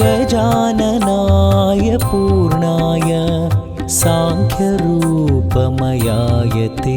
गजाननाय पूर्णाय साङ्ख्यरूपमयाय ते।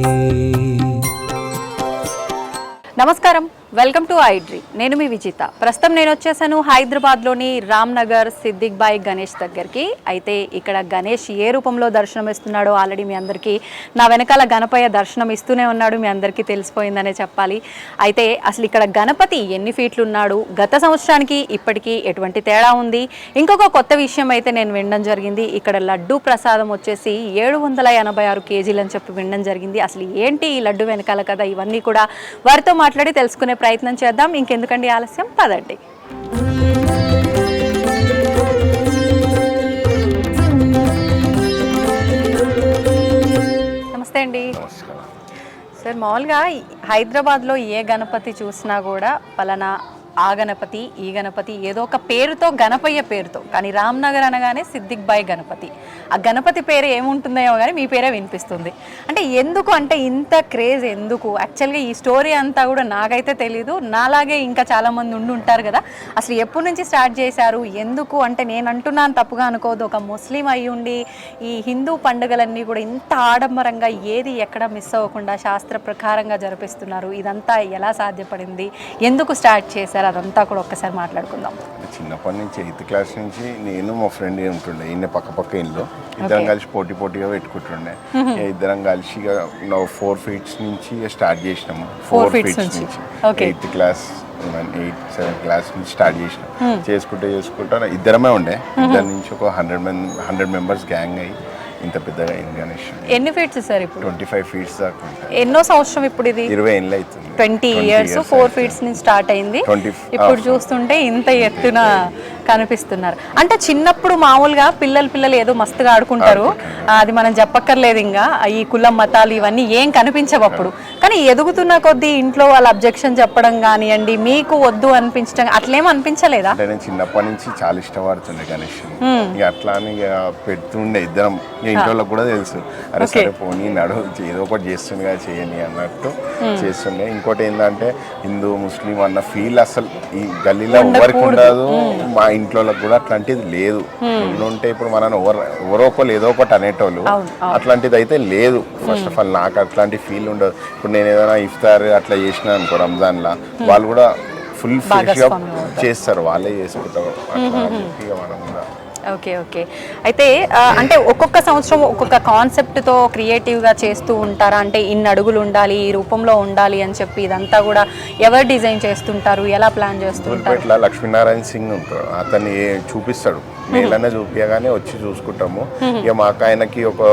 నమస్కారం, welcome to iDream. నేను మీ విజిత. ప్రస్తుతం నేను వచ్చేసాను హైదరాబాద్లోని రామ్నగర్ సిద్దిక్ బాయ్ గణేష్ దగ్గరికి. అయితే ఇక్కడ గణేష్ ఏ రూపంలో దర్శనం ఇస్తున్నాడో ఆల్రెడీ మీ అందరికీ నా వెనకాల గణపయ్య దర్శనం ఇస్తూనే ఉన్నాడు, మీ అందరికీ తెలిసిపోయిందనే చెప్పాలి. అయితే అసలు ఇక్కడ గణపతి ఎన్ని ఫీట్లు ఉన్నాడు, గత సంవత్సరానికి ఇప్పటికీ ఎటువంటి తేడా ఉంది, ఇంకొక కొత్త విషయం అయితే నేను వినడం జరిగింది. ఇక్కడ లడ్డు ప్రసాదం వచ్చేసి 786 కేజీలు అని చెప్పి వినడం జరిగింది. అసలు ఏంటి ఈ లడ్డు వెనకాల కదా, ఇవన్నీ కూడా వారితో మాట్లాడి తెలుసుకునే ప్రయత్నం చేద్దాం. ఇంకెందుకండి ఆలస్యం, పదండి. నమస్తే అండి సార్. మామూలుగా హైదరాబాద్లో ఏ గణపతి చూసినా కూడా పలానా ఆ గణపతి ఈ గణపతి ఏదో ఒక పేరుతో, గణపయ్య పేరుతో, కానీ రామ్నగర్ అనగానే సిద్దిక్ బాయ్ గణపతి. ఆ గణపతి పేరు ఏముంటుందేమో కానీ మీ పేరే వినిపిస్తుంది. అంటే ఎందుకు, అంటే ఇంత క్రేజ్ ఎందుకు? యాక్చువల్గా ఈ స్టోరీ అంతా కూడా నాకైతే తెలీదు, నాలాగే ఇంకా చాలామంది ఉంటారు కదా. అసలు ఎప్పటి నుంచి స్టార్ట్ చేశారు, ఎందుకు? అంటే నేను అంటున్నాను తప్పుగా అనుకోదు, ఒక ముస్లిం అయ్యి ఉండి ఈ హిందూ పండుగలన్నీ కూడా ఇంత ఆడంబరంగా ఏది ఎక్కడ మిస్ అవ్వకుండా శాస్త్ర ప్రకారంగా జరిపిస్తున్నారు. ఇదంతా ఎలా సాధ్యపడింది, ఎందుకు స్టార్ట్ చేశారు, అదంతా కూడా ఒక్కసారి మాట్లాడుకుందాం. చిన్నప్పటి నుంచి 8th క్లాస్ నుంచి నేను మా ఫ్రెండ్ ఉంటుండే, ఈయన పక్క ఇల్లు, ఇద్దరం కలిసి పోటీగా పెట్టుకుంటుండే. ఇద్దరం కలిసి 4 feet నుంచి స్టార్ట్ చేసినాము. 4 feet నుంచి 8th క్లాస్ 8th-7th క్లాస్ నుంచి స్టార్ట్ చేసినాం. చేసుకుంటా ఇద్దరమే ఉండే. ఇద్దరి నుంచి ఒక 100 మెంబర్స్ గ్యాంగ్ అయ్యి ఇంత పెద్దగా అయింది గణేష్. ఎన్ని ఫీట్స్ సార్ ఇప్పుడు? 25 feet దాకా ఉంటాయి. ఎన్నో సంవత్సరం ఇప్పుడు ఇది? 20 ఏళ్ళు అవుతుంది. 20 years 4 feet నుంచి స్టార్ట్ అయింది. ఇప్పుడు చూస్తుంటే ఇంత ఎత్తున కనిపిస్తున్నారు. అంటే చిన్నప్పుడు మామూలుగా పిల్లలు ఏదో మస్తుగా ఆడుకుంటారు, అది మనం చెప్పక్కర్లేదు. ఇంకా ఈ కులం మతాలు ఇవన్నీ ఏం కనిపించవు అప్పుడు. కానీ ఎదుగుతున్న కొద్దీ ఇంట్లో వాళ్ళ అబ్జెక్షన్ చెప్పడం కానివ్వండి, మీకు వద్దు అనిపించడం అట్లేం అనిపించలేదా? నేను చిన్నప్పటి నుంచి చాలా ఇష్టపడుతుండే గణేష్. ఇక అట్లా అని పెడుతుండే ఇద్దరం. ఇంట్లో కూడా తెలుసు, అరే సరే పోనీ నడు, ఏదో ఒకటి చేస్తుంది కదా చేయని అన్నట్టు చేస్తుండే. ఇంకోటి ఏంటంటే హిందూ ముస్లిం అన్న ఫీల్ అసలు ఈ గల్లీలో ఎవరికి ఉండదు. మా ఇంట్లో కూడా అట్లాంటిది లేదు. ఉంటే ఇప్పుడు మనం ఎవరో ఒకరు ఏదో ఒకటి అనేటోళ్ళు, అట్లాంటిది అయితే లేదు. ఫస్ట్ ఆఫ్ ఆల్ నాకు అట్లాంటి ఫీల్ ఉండదు. ఇప్పుడు నేను ఏదైనా ఇఫ్తార్ అట్లా చేసినా అనుకో రంజాన్లా, వాళ్ళు కూడా ఫుల్ ఫ్రెష్గా చేస్తారు, వాళ్ళే చేసుకుంటారు. మనం కూడా ఓకే. అయితే అంటే ఒక్కొక్క సంవత్సరం ఒక్కొక్క కాన్సెప్ట్తో క్రియేటివ్గా చేస్తూ ఉంటారా? అంటే ఇన్ని అడుగులు ఉండాలి, ఈ రూపంలో ఉండాలి అని చెప్పి ఇదంతా కూడా ఎవరు డిజైన్ చేస్తుంటారు, ఎలా ప్లాన్ చేస్తుంటారు? ఇట్లా లక్ష్మీనారాయణ సింగ్ ఉంటాడు, అతన్ని చూపిస్తాడు. మేలనే చూపించగానే వచ్చి చూసుకుంటాము. ఇక మాకు ఆయనకి ఒక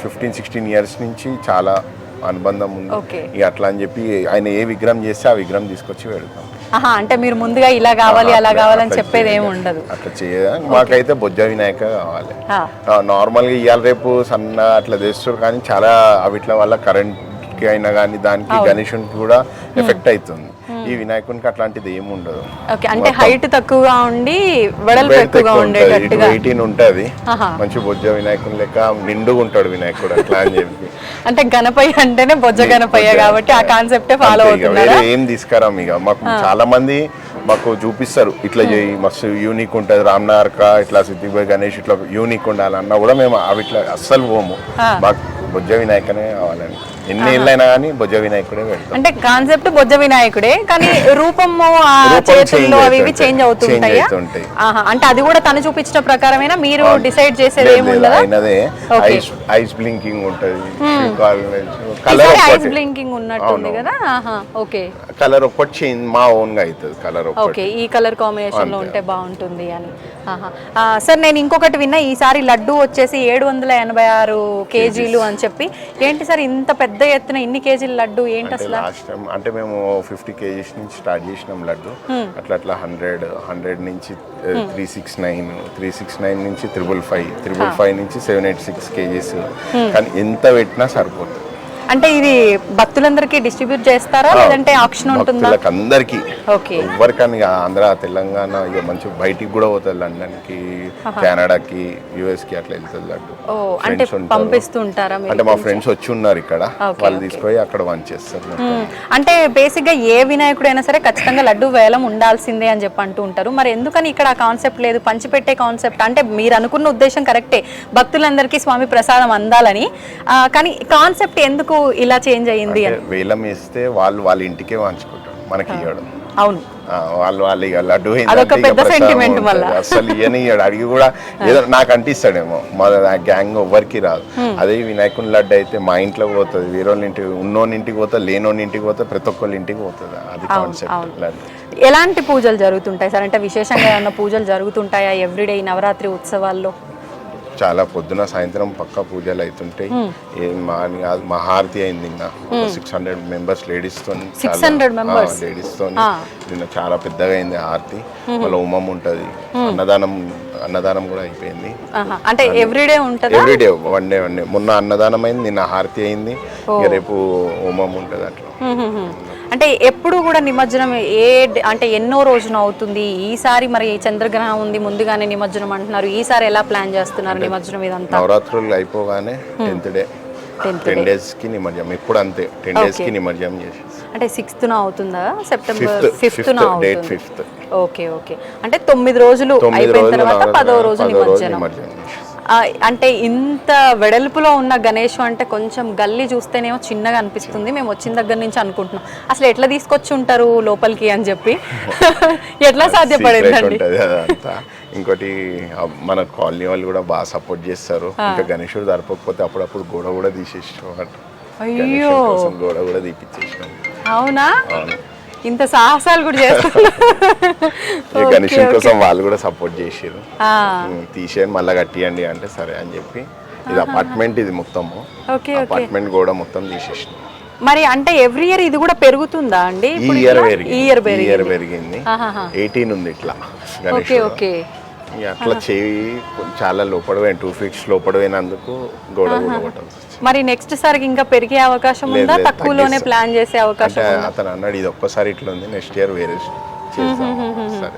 15-16 years నుంచి చాలా అనుబంధం ఉంది. ఇక అట్లా అని చెప్పి ఆయన ఏ విగ్రహం చేస్తే ఆ విగ్రహం తీసుకొచ్చి పెడతాం. అంటే మీరు ముందుగా ఇలా కావాలి అలా కావాలని చెప్పేది ఏమి ఉండదు. అట్లా చేయడం మాకైతే బొజ్జ వినాయక కావాలి. నార్మల్గా ఇవాళ రేపు సన్న అట్లా తెస్తారు, కానీ చాలా అవిట్ల వల్ల కరెంట్కి అయినా కానీ దానికి గణేశునికి కూడా ఎఫెక్ట్ అవుతుంది. ఈ వినాయకునికి అట్లాంటిది ఏమి ఉండదు. అంటే హైట్ తక్కువగా ఉండి వెడల్పు ఎక్కువగా ఉండేటట్టుగా 18 ఉంటుంది. మంచి బొజ్జ వినాయకుని లెక్క నిండుగా ఉంటాడు వినాయకుడు అట్లా అని చెప్పి. అంటే గణపయ్య అంటేనే బొజ్జ గణపయ్య కాబట్టి ఆ కాన్సెప్టే ఫాలో అవుతున్నారు. ఏం తీసుకురాం ఇక మాకు చాలా మంది మాకు చూపిస్తారు, ఇట్లా చేయి మస్తు యూనిక్ ఉంటుంది రామ్నగర్ ఇట్లా సిద్దిక్ బాయ్ గణేష్ ఇట్లా యూనిక్ ఉండాలన్నా కూడా మేము అవి ఇట్లా అస్సలు పోము. మాకు బొజ్జ వినాయకనే కావాలని ఎన్ని ఏళ్ళైనా కానీ బొజ్జ వినాయకుడే పెడతాం. అంటే కాన్సెప్ట్ బొజ్జ వినాయకుడే, కానీ రూపము చేతుల్లో అవి ఇవి చేంజ్ అవుతుంటాయి. అంటే అది కూడా తను చూపించిన ప్రకారమేనా, మీరు డిసైడ్ చేసేది ఏముండదా? ఐస్ బ్లింకింగ్ ఉంటుంది, ఐస్ బ్లింకింగ్ ఉన్నట్టుంది కదా. ఓకే, కలర్ ఒకటి చేంజ్ మా ఓన్ గా అవుతుంది. కలర్ ఓకే, ఈ కలర్ కాంబినేషన్ లో ఉంటే బాగుంటుంది అని. సార్ నేను ఇంకొకటి విన్నా, ఈసారి లడ్డు వచ్చేసి 786 కేజీలు అని చెప్పి. ఏంటి సార్ ఇంత పెద్ద ఎత్తున ఇన్ని కేజీల లడ్డు, ఏంటి అసలు? అంటే మేము 50 kgs నుంచి స్టార్ట్ చేసినాం లడ్డు. అట్లా 100 నుంచి 369 నుంచి 555 నుంచి 786 kgs. కానీ ఎంత పెట్టినా సరిపోతుంది. అంటే ఇది భక్తులందరికీ డిస్ట్రిబ్యూట్ చేస్తారా లేదంటే ఆప్షన్ ఉంటుందా? భక్తులకు అందరికి ఓకే. ఎవరికని ఆంధ్ర తెలంగాణ ఇక మంచి బయటికి కూడా పోతుంది, లండన్ కి, కెనడాకి, యుఎస్ కి అట్లా వెళ్తుంది లడ్డు. ఓ అంటే పంపిస్తూ ఉంటారా మీరు? అంటే మా ఫ్రెండ్స్ వచ్చి ఉన్నారు ఇక్కడ, వాళ్ళు తీసుకొని అక్కడ వన్ చేస్తారు. అంటే బేసిక్ గా ఏ వినాయకుడైనా సరే ఖచ్చితంగా లడ్డు వేలం ఉండాల్సిందే అని చెప్పి అంటూ ఉంటారు. మరి ఎందుకని ఇక్కడ ఆ కాన్సెప్ట్ లేదు, పంచిపెట్టే కాన్సెప్ట్? అంటే మీరు అనుకున్న ఉద్దేశం కరెక్టే, భక్తులందరికీ స్వామి ప్రసాదం అందాలని, కానీ కాన్సెప్ట్ ఎందుకు ఇలా చేంజ్ అయ్యింది అని? వేలం ఇస్తే వాళ్ళ ఇంటికే పంచుకుంటారు, మనకి ఇవ్వడం. అవును, వాళ్ళు ఇక లడ్డు అదొక పెద్ద సెంటిమెంట్ వల్ల అసలు ఇయ్యనియ్యాడు, అడిగి కూడా ఏదో నాకు అంటిస్తాడేమో, మా గ్యాంగ్ ఎవ్వరికి రాదు. అదే వినాయకుని లడ్డు అయితే మా ఇంట్లో పోతుంది, వేరే ఇంటికి, ఉన్నోని ఇంటికి పోతుంది, లేనోని ఇంటికి పోతుంది, ప్రతి ఒక్కళ్ళ ఇంటికి పోతుంది. అది కాన్సెప్ట్ లడ్డు. ఎలాంటి పూజలు జరుగుతుంటాయి సార్? అంటే విశేషంగా ఏమైనా పూజలు జరుగుతుంటాయా ఎవ్రీడే ఈ నవరాత్రి ఉత్సవాల్లో? చాలా పొద్దున సాయంత్రం పక్కా పూజలు అవుతుంటాయి. మహారతి అయింది నిన్న, 600 మెంబర్స్ లేడీస్ తో, లేడీస్ తో నిన్న చాలా పెద్దగా అయింది హారతి. వాళ్ళ హోమం ఉంటది, అన్నదానం కూడా అయిపోయింది. అంటే ఎవ్రీడే ఉంటది? Everyday, one day. మొన్న అన్నదానం అయింది, నిన్న హారతి అయింది, రేపు హోమం ఉంటది. అట్లా అంటే ఎప్పుడు కూడా నిమజ్జనం అంటే ఎన్నో రోజున అవుతుంది? ఈసారి మరి చంద్రగ్రహణం ఉంది, ముందుగానే నిమజ్జనం అంటున్నారు, ఈసారి ఎలా ప్లాన్ చేస్తున్నారు నిమజ్జనం ఇదంతా? నవరాత్రులు అయిపోగానే 10th డే 10 days కి నిమజ్జనం. ఇప్పుడు అంతే 10 days కి నిమజ్జనం చేసి, అంటే 6th అవుతుందా? September 5th date 5th. Okay okay. అంటే 9 రోజులు అయిపోయిన తర్వాత 10వ రోజు నిమజ్జనం. అంటే ఇంత వెడల్పులో ఉన్న గణేష్ అంటే కొంచెం గల్లీ చూస్తేనేమో చిన్నగా అనిపిస్తుంది, మేము వచ్చిన దగ్గర నుంచి అనుకుంటున్నాం అసలు ఎట్లా తీసుకొచ్చి ఉంటారు లోపలికి అని చెప్పి. ఎట్లా సాధ్యపడిందండి? ఇంకోటి మన కాలనీ వాళ్ళు కూడా బాగా సపోర్ట్ చేస్తారు. ఇంకా గణేశుడు జరపకపోతే అప్పుడప్పుడు గోడ కూడా తీసేసాం, అయ్యో గోడ కూడా తీపిచ్చేసినాం. అవునా? ఇంత సాహసాలు కూడా చేస్తారు. గణేశుని కోసం వాళ్ళు కూడా సపోర్ట్ చేసారు, తీసేయండి మళ్ళీ కట్టియండి అంటే సరే అని చెప్పి. ఇది అపార్ట్మెంట్, ఇది మొత్తము అపార్ట్మెంట్ కూడా మొత్తం తీసేసినాం. మరి అంటే ఎవ్రీ ఇయర్ ఇది కూడా పెరుగుతుందా అండి? ఈ ఇయర్ పెరిగింది, 18 ఉంది ఇట్లా గణేశుడు. అట్లా చేయి చాలా లోపడిపోయింది, 2 feet లోపడిపోయినందుకు గోడ కూడా కొట్టాల్సి వచ్చింది. మరి నెక్స్ట్ సారికి ఇంకా పెరిగే అవకాశం ఉందా? తక్కువలోనే ప్లాన్ చేసే అవకాశం? అతను అన్నాడు ఇది ఒక్కసారి ఇట్లా ఉంది, నెక్స్ట్ ఇయర్ వేరే చేస్తాం.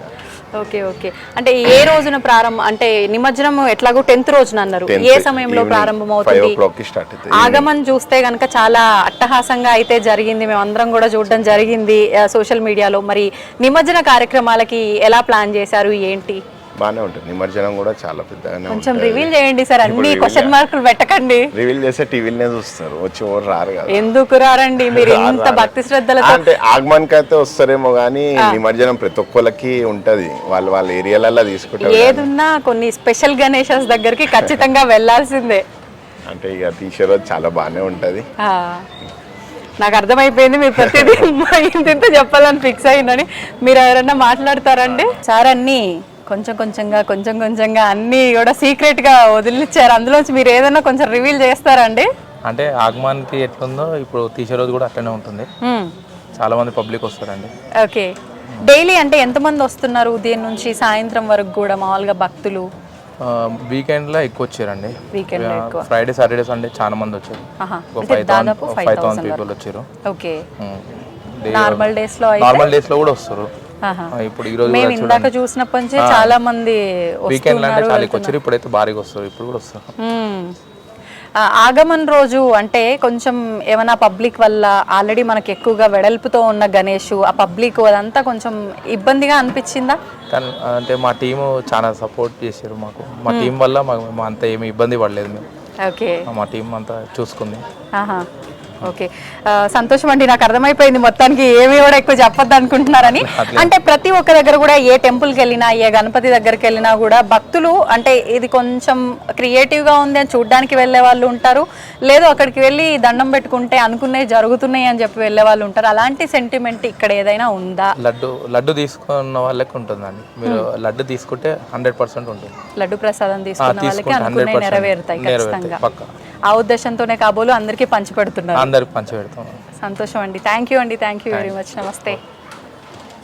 Okay okay. అంటే ఏ రోజున ప్రారంభం, అంటే నిమజ్జనం ఎట్లాగో 10th రోజున అన్నారు, ఏ సమయంలో ప్రారంభం అవుతుంది? 5 o'clock స్టార్ట్ అవుతుంది. ఆగమన్ చూస్తే గనక చాలా అట్టహాసంగా అయితే జరిగింది, మేము అందరం కూడా చూడడం జరిగింది సోషల్ మీడియాలో. మరి నిమజ్జన కార్యక్రమాలకి ఎలా ప్లాన్ చేశారు, ఏంటి? బానే ఉంటుంది, నిమజ్జనం కూడా చాలా పెద్దగానే. కొంచెం రివీల్ చేయండి సార్, అన్ని క్వశ్చన్ మార్కులు పెట్టకండి. రివీల్ చేస్తే టీవీలనే చూస్తారు, వచ్చి ఎవరు రారు కదా. ఎందుకు రారండి మీరు ఇంత భక్తి శ్రద్ధలతో? అంటే ఆగమన్కి అయితే వస్తారేమో కానీ నిమజ్జనం ప్రతి ఒక్కరికి ఉంటది, వాళ్ళ ఏరియాలలో తీసుకుంటారు. ఏదున్నా కొన్ని స్పెషల్ గణేషస్ దగ్గరికి ఖచ్చితంగా వెళ్ళాల్సిందే. అంటే ఇక తీసే రోజు చాలా బాగానే ఉంటది. నాకు అర్థమైపోయింది మీరు ప్రతిదీ ఇంత చెప్పాలని ఫిక్స్ అయ్యిందని. మీరు ఎవరైనా మాట్లాడతారండి? సార్ అన్ని కొంచెం కొంచెంగా అన్నీ కూడా సీక్రెట్గా వదిలిచ్చారు, అందులోంచి మీరు ఏదైనా కొంచెం రివీల్ చేస్తారండి? అంటే ఆగమానికి ఎట్లుందో ఇప్పుడు తీసే రోజు కూడా అట్లనే ఉంటుంది, చాలా మంది పబ్లిక్ వస్తారండి. ఓకే. డైలీ అంటే ఎంతమంది వస్తున్నారు ఉదయం నుంచి సాయంత్రం వరకు కూడా మామూలుగా భక్తులు? వీకెండ్లో ఎక్కువ వచ్చారండి, వీకెండ్ ఫ్రైడే సాటర్డే సండే చాలా మంది వచ్చారు, 5,000 people వచ్చారు. ఓకే. నార్మల్ డేస్ లో కూడా వస్తారు. ఇప్పుడు ఈ రోజు మేము ఇందాక చూసినప్పటి నుంచి చాలా మంది వీకెండ్ అంటే చాలా వచ్చారు, ఇప్పుడైతే భారీగా వస్తారు, ఇప్పుడు కూడా వస్తారు. ఆగమన్ రోజు అంటే కొంచెం ఏమైనా పబ్లిక్ వల్ల ఆల్రెడీ మనకి ఎక్కువగా వెడల్పుతో ఉన్న గణేష్, ఆ పబ్లిక్ అదంతా కొంచెం ఇబ్బందిగా అనిపించిందా? కానీ అంటే మా టీము చాలా సపోర్ట్ చేశారు మాకు, మా టీం వల్ల మాకు అంత ఏమి ఇబ్బంది పడలేదు మేము. ఓకే, మా టీం అంతా చూసుకుంది. ఓకే, సంతోషం అండి. నాకు అర్థమైపోయింది మొత్తానికి ఏమి కూడా ఎక్కువ చెప్పొద్దు అనుకుంటున్నారని. అంటే ప్రతి ఒక్క దగ్గర కూడా ఏ టెంపుల్కి వెళ్ళినా ఏ గణపతి దగ్గరికి వెళ్ళినా కూడా భక్తులు అంటే ఇది కొంచెం క్రియేటివ్గా ఉంది అని చూడడానికి వెళ్ళే వాళ్ళు ఉంటారు, లేదు అక్కడికి వెళ్ళి దండం పెట్టుకుంటే అనుకున్నవి జరుగుతున్నాయి అని చెప్పి వెళ్ళే వాళ్ళు ఉంటారు. అలాంటి సెంటిమెంట్ ఇక్కడ ఏదైనా ఉందా? లడ్డు తీసుకున్న వాళ్ళకి ఉంటుందండి, మీరు లడ్డు తీసుకుంటే 100% ఉంటుంది. లడ్డు ప్రసాదం తీసుకున్న వాళ్ళకి అనుకున్నవి నెరవేరుతాయి ఖచ్చితంగా. ఆ ఉద్దేశంతోనే కాబోలు అందరికీ పంచిపెడుతున్నారు. అందరికి పంచిపెడతాం. సంతోషం అండి. Thank you very much. నమస్తే.